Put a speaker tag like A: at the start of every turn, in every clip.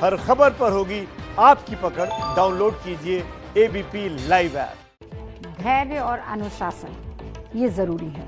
A: हर खबर पर होगी आपकी पकड़। डाउनलोड कीजिए एबीपी लाइव ऐप।
B: धैर्य और अनुशासन ये जरूरी है।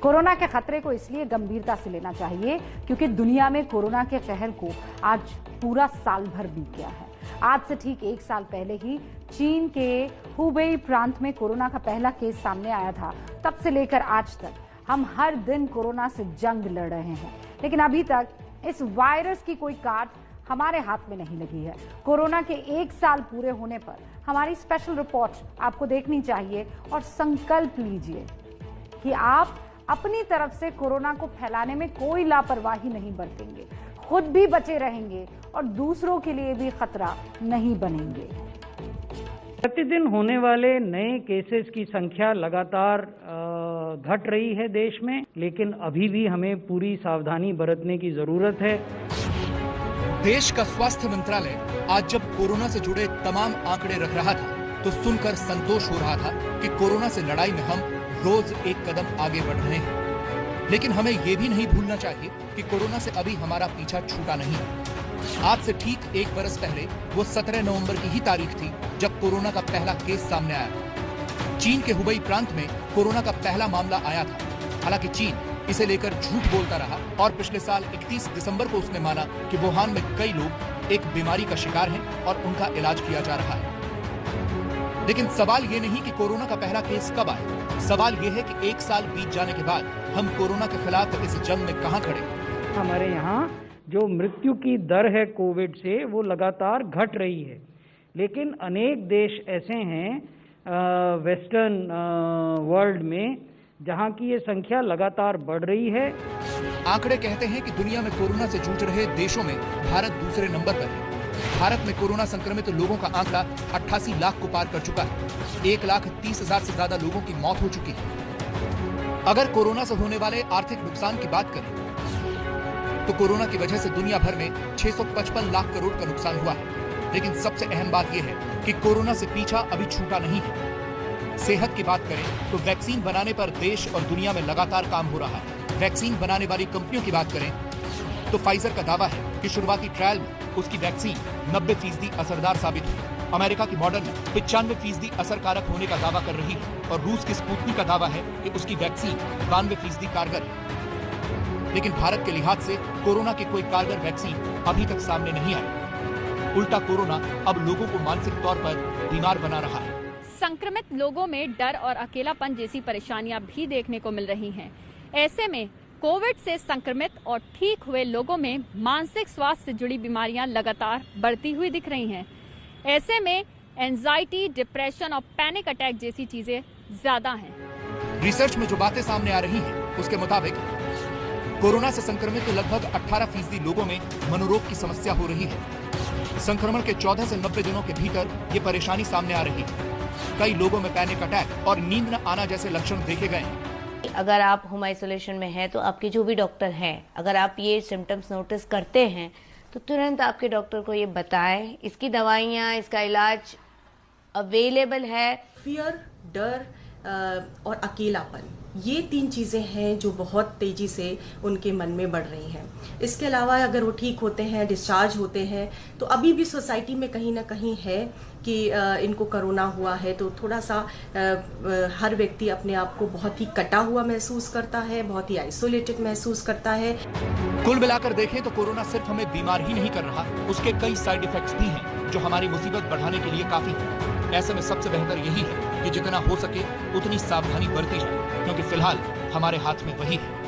B: कोरोना के खतरे को इसलिए गंभीरता से लेना चाहिए क्योंकि दुनिया में कोरोना के कहर को आज पूरा साल भर बीत गया है। आज से ठीक एक साल पहले ही चीन के हुबेई प्रांत में कोरोना का पहला केस सामने आया था। तब से लेकर आज तक हम हर दिन कोरोना से जंग लड़ रहे हैं, लेकिन अभी तक इस वायरस की कोई काट हमारे हाथ में नहीं लगी है। कोरोना के एक साल पूरे होने पर हमारी स्पेशल रिपोर्ट आपको देखनी चाहिए और संकल्प लीजिए कि आप अपनी तरफ से कोरोना को फैलाने में कोई लापरवाही नहीं बरतेंगे, खुद भी बचे रहेंगे और दूसरों के लिए भी खतरा नहीं बनेंगे।
C: प्रतिदिन होने वाले नए केसेस की संख्या लगातार घट रही है देश में, लेकिन अभी भी हमें पूरी सावधानी बरतने की जरूरत है।
D: देश का स्वास्थ्य मंत्रालय आज जब कोरोना से जुड़े तमाम आंकड़े रख रहा था तो सुनकर संतोष हो रहा था कि कोरोना से लड़ाई में हम रोज एक कदम आगे बढ़ रहे हैं। लेकिन हमें ये भी नहीं भूलना चाहिए कि कोरोना से अभी हमारा पीछा छूटा नहीं है। आज से ठीक एक बरस पहले वो 17 नवंबर की ही तारीख थी जब कोरोना का पहला केस सामने आया था। चीन के हुबेई प्रांत में कोरोना का पहला मामला आया था। हालांकि चीन इसे लेकर झूठ बोलता रहा और पिछले साल 31 दिसंबर को उसने माना कि वुहान में कई लोग एक बीमारी का शिकार हैं और उनका इलाज किया जा रहा है। लेकिन सवाल ये नहीं कि कोरोना का पहला केस कब आए, सवाल ये है कि एक साल बीत जाने के बाद हम कोरोना के खिलाफ इस जंग में कहां खड़े।
C: हमारे यहाँ जो मृत्यु की दर है कोविड से वो लगातार घट रही है, लेकिन अनेक देश ऐसे हैं वेस्टर्न वर्ल्ड में जहां की ये संख्या लगातार बढ़ रही है।
D: आंकड़े कहते हैं कि दुनिया में कोरोना से जूझ रहे देशों में भारत दूसरे नंबर पर है। भारत में कोरोना संक्रमित लोगों का आंकड़ा 88 लाख को पार कर चुका है। 1,30,000 से ज्यादा लोगों की मौत हो चुकी है। अगर कोरोना से होने वाले आर्थिक नुकसान की बात करें तो कोरोना की वजह से दुनिया भर में 655 लाख करोड़ का नुकसान हुआ है। लेकिन सबसे अहम बात यह है कि कोरोना से पीछा अभी छूटा नहीं है। सेहत की बात करें तो वैक्सीन बनाने पर देश और दुनिया में लगातार काम हो रहा है। वैक्सीन बनाने वाली कंपनियों की बात करें तो फाइजर का दावा है कि शुरुआती ट्रायल में उसकी वैक्सीन 90% असरदार साबित हुई। अमेरिका की मॉडर्ना 95% असरकारक होने का दावा कर रही है और रूस की स्पुतनिक का दावा है कि उसकी वैक्सीन 92% कारगर है। लेकिन भारत के लिहाज से कोरोना की कोई कारगर वैक्सीन अभी तक सामने नहीं आई। उल्टा कोरोना अब लोगों को मानसिक तौर पर बीमार बना रहा है।
E: संक्रमित लोगों में डर और अकेलापन जैसी परेशानियां भी देखने को मिल रही हैं। ऐसे में कोविड से संक्रमित और ठीक हुए लोगों में मानसिक स्वास्थ्य से जुड़ी बीमारियां लगातार बढ़ती हुई दिख रही हैं। ऐसे में एंजाइटी, डिप्रेशन और पैनिक अटैक जैसी चीजें ज्यादा हैं।
D: रिसर्च में जो बातें सामने आ रही हैं, उसके मुताबिक कोरोना से संक्रमित लगभग 18% लोगों में मनोरोग की समस्या हो रही है। संक्रमण के 14 से 90 दिनों के भीतर ये परेशानी सामने आ रही है। कई लोगों में पैनिक अटैक और नींद न आना जैसे लक्षण देखे गए हैं।
F: अगर आप होम आइसोलेशन में हैं तो आपके जो भी डॉक्टर हैं, अगर आप ये सिम्टम्स नोटिस करते हैं तो तुरंत आपके डॉक्टर को ये बताएं। इसकी दवाइयाँ, इसका इलाज अवेलेबल है।
G: फियर, डर और अकेलापन, ये 3 चीज़ें हैं जो बहुत तेज़ी से उनके मन में बढ़ रही हैं। इसके अलावा अगर वो ठीक होते हैं, डिस्चार्ज होते हैं, तो अभी भी सोसाइटी में कहीं ना कहीं है कि इनको कोरोना हुआ है, तो थोड़ा सा हर व्यक्ति अपने आप को बहुत ही कटा हुआ महसूस करता है, बहुत ही आइसोलेटेड महसूस करता है।
D: कुल मिलाकर देखें तो कोरोना सिर्फ हमें बीमार ही नहीं कर रहा, उसके कई साइड इफेक्ट्स भी हैं जो हमारी मुसीबत बढ़ाने के लिए काफी है। ऐसे में सबसे बेहतर यही है कि जितना हो सके उतनी सावधानी बरती जाए, क्योंकि फिलहाल हमारे हाथ में वही है।